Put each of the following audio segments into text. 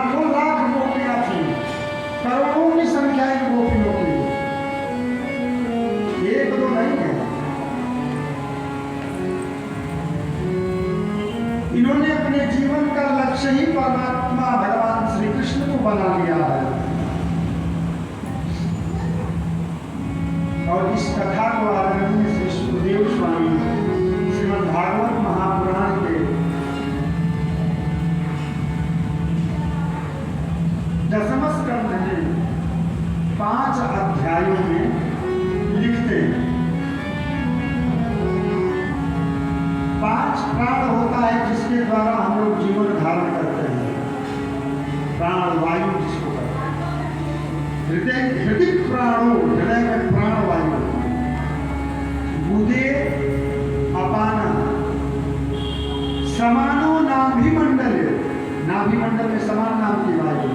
लाखों लाख गोपियां थी, करोड़ों की संख्या इन गोपियों की, एक दो नहीं है। इन्होंने अपने जीवन का लक्ष्य ही परमात्मा भगवान श्री कृष्ण को बना लिया है। और इस कथा को आदरणीय श्री सुखदेव स्वामी श्रीमद् भागवत महापुराण के 10वें स्कंध में 5 अध्यायों में लिखते हैं। 5 प्राण होता है जिसके द्वारा हम लोग जीवन धारण करते हैं। प्राण वायु जिसको कहते हैं, हृदय प्राणो, हृदय में प्राण वायु, बुधे अपान, समानो नाभिमंडल, नाभिमंडल में समान नाम की वायु,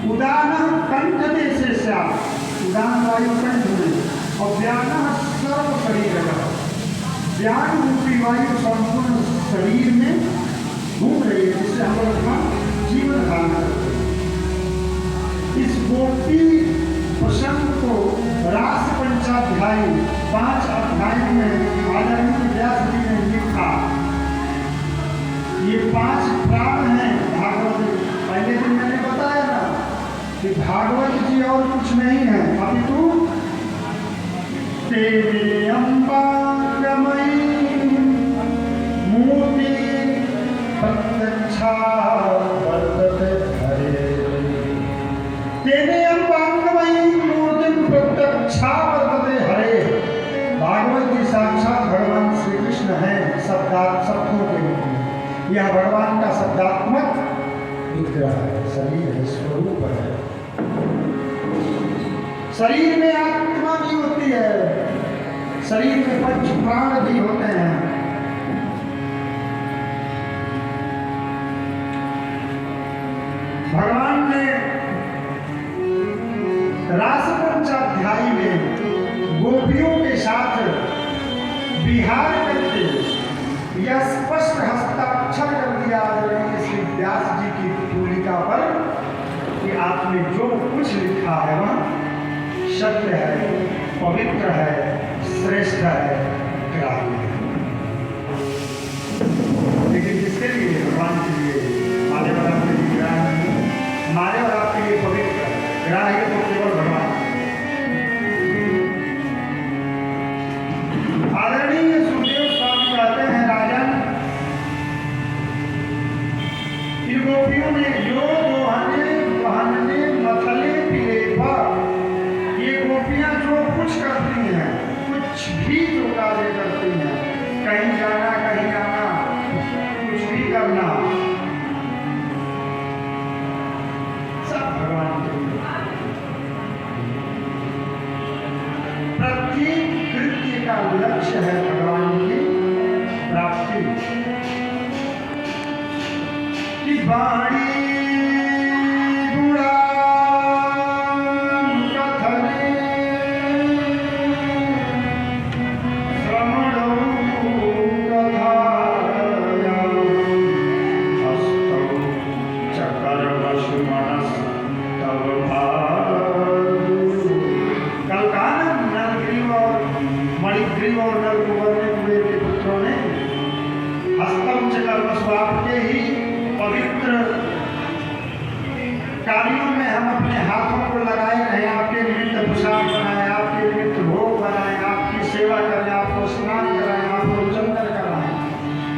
उदान कंठ देशे स्या, उदान वायु कंठ में, और व्यान सर्व शरीर, व्यान रूपी वायु संपूर्ण शरीर में घूम रही है, जिससे हम लोग अपना जीवन धारण करते हैं। इस गोपी प्रसंग को रास पंचाध्याय 5 अध्यायों में आदरणीय व्यास जी ने लिखा। ये 5 प्राण हैं भागवत। पहले दिन मैंने बताया ना कि भागवत जी और कुछ नहीं है, अपितु तेरे अंबांगमयी मूर्ति प्रत्यक्षा वर्तते हरे, तेने अंबांगमयी मूर्ति प्रत्यक्षा वर्तते हरे। भागवत जी साक्षात भगवान श्री कृष्ण है, शब्दों के रूप में। यह भगवान का शब्दात्मक विग्रह है, शरीर है, स्वरूप है। शरीर में आत्मा भी होती है, शरीर में पंच प्राण भी होते हैं। भगवान ने रास पंचाध्याय में गोपियों के साथ विहार करके यह स्पष्ट हस्ताक्षर कर दिया आदरणीय श्री व्यास जी की भूलिका पर कि आपने जो कुछ लिखा है वह सत्य है, पवित्र है, श्रेष्ठ है, ग्राह्य है। लेकिन किसके लिए? भगवान के लिए। हमारे और आपके लिए ग्राह्य नहीं, हमारे और आपके लिए पवित्र है, ग्राह्य तो केवल भगवान। आदरणीय सुखदेव स्वामी कहते हैं, राजन, इन गोपियों ने यो दोहने बहनने मथले पिले पर, ये गोपियां जो कुछ करती हैं, कुछ भी जो कार्य करती हैं, कहीं जाना कहीं आना, कुछ भी करना, सब भगवान के लिए। प्रत्येक कृत्य का लक्ष्य है भगवान की प्राप्ति। कि वाणी कार्यों में हम अपने हाथों को लगाए रहे, आपके निमित्त प्रसाद बनाए, आपके निमित्त भोग बनाए, आपकी सेवा करें, आपको स्नान कराएं, आपको चंदन कराएं,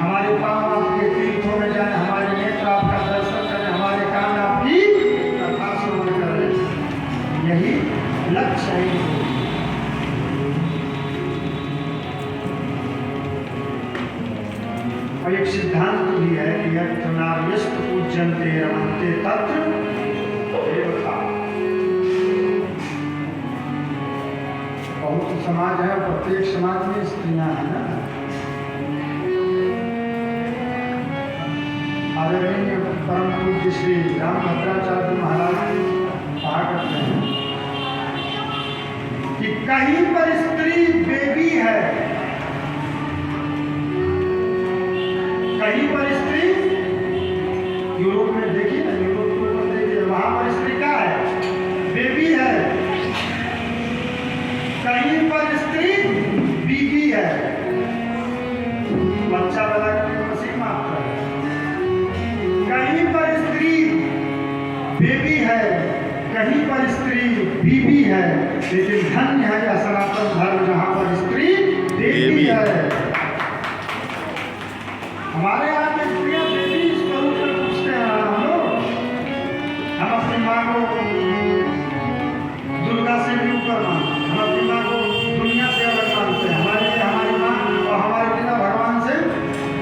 हमारे पांव आपके तीर्थों में जाएं, हमारे नेत्र आपका दर्शन करें, हमारे कान आपकी कथा श्रवण करें। यही लक्ष्य है। और एक सिद्धांत भी है कि यत्र पूज्यन्ते रमन्ते तत्र देवता। बहुत समाज है, प्रत्येक समाज में स्त्रियां हैं ना। आदरणीय परम पूज्य श्री रामभद्राचार्य महाराज कहा करते हैं कि कहीं पर स्त्री बेबी है, कहीं पर स्त्री, यूरोप में देखिए ना, यूरोप बच्चा पैदा करने को मसीह माफ कर रहे हैं। कहीं पर स्त्री बेबी है, कहीं पर स्त्री बीबी है, लेकिन धन्य है यह सनातन धर्म जहाँ पर स्त्री देवी है। हमारे यहाँ के स्त्रियाँ बेबी इसको ऊपर पूछते हैं हम लोग। हम अपनी माँ को दुर्गा से भी ऊपर मानते हैं, हम अपनी माँ को दुनिया से अलग मानते हैं। हमारे लिए हमारी माँ और हमारे पिता भगवान से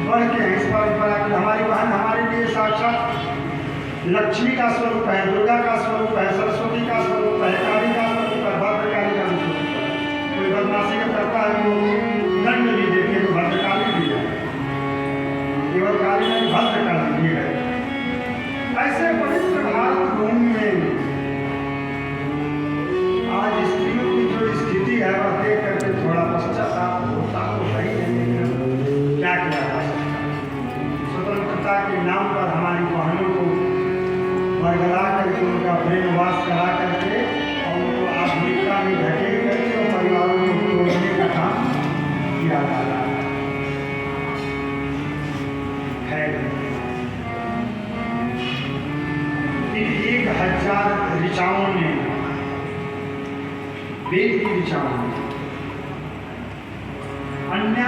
बढ़ के हैं। इस परंपरा की हमारी बहन हमारे लिए साक्षात लक्ष्मी का स्वरूप है, दुर्गा का स्वरूप है, सरस्वती का स्वरूप है, काली का स्वरूप है, भद्रकाली का स्वरूप है। कोई बदमाशी का करता है तो दंड भी देते तो भद्रकाली भी है, केवल काली नहीं भद्रकाली भी है। ऐसे पवित्र भारत भूमि में आज स्त्रियों की जो स्थिति है वह देख करके थोड़ा पश्चाताप होता तो सही है, लेकिन क्या किया जा सकता है। स्वतंत्रता के नाम पर हमारी बहनों को बरगला करके उनका ब्रेन वॉश करा करके और उनको आधुनिकता में ढकेल करके और परिवारों को तोड़ने का काम किया जा रहा है। इन 1000 ऋचाओं ने, वेद की ऋचाओं ने अन्य